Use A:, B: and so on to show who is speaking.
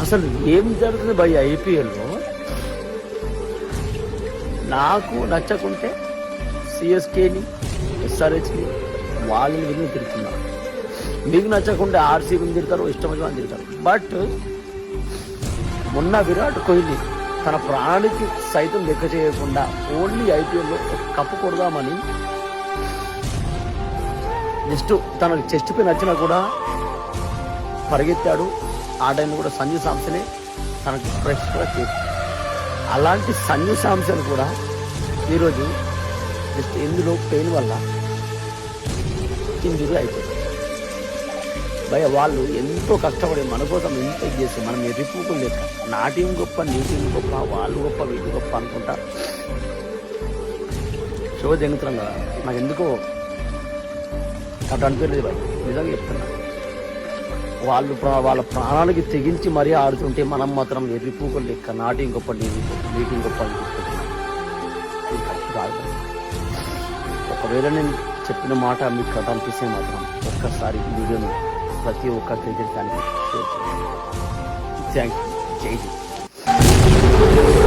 A: అసలు ఏం జరుగుతుంది భయ్ ఐపీఎల్లో? నాకు నచ్చకుంటే సిఎస్కేని, ఎస్ఆర్హెచ్ని వాళ్ళని వీళ్ళని తిరుగుతున్నారు. మీకు నచ్చకుంటే ఆర్సీబీని తిడతారు, ఇష్టం వచ్చి తిడతారు. బట్ మొన్న విరాట్ కోహ్లీ తన ప్రాణానికి సైతం లెక్క చేయకుండా ఓన్లీ ఐపీఎల్లో కప్పు కొడదామని జస్ట్ తనకు చెస్ట్ పై నచ్చినా కూడా పరిగెత్తాడు. ఆ టైంలో కూడా సంజు శాంసనే తనకు ఫ్రెష్గా చేసి, అలాంటి సంజు శాంసన్ కూడా ఈరోజు జస్ట్ ఎందులో పెయిన్ వల్ల ఇంజురీ అయిపోయింది. భయ వాళ్ళు ఎంతో కష్టపడి మన కోసం ఎంత చేసి మనం ఎరిపుకు లేక నా టీం గొప్ప, నీ టీం గొప్ప, వాళ్ళు గొప్ప, వీళ్ళు గొప్ప అనుకుంటా షో జంగుతున్నాం కదా. నాకు ఎందుకో అటు అనిపించలేదు భయ, నిజంగా చెప్తున్నా. వాళ్ళు వాళ్ళ ప్రాణాలకి తెగించి మరీ ఆడుతుంటే మనం మాత్రం ఎర్రిపూకలు లెక్క నా టీం గొప్ప, నీ టీం గొప్ప అని చెప్పుకుంటున్నాం. ఒకవేళ నేను చెప్పిన మాట మీకు కథ అనిపిస్తే మాత్రం ఒక్కసారి వీడియోని ప్రతి ఒక్క క్రికెట్ ఫ్యాన్కి షేర్ చేయండి. Thank you. జై హింద్.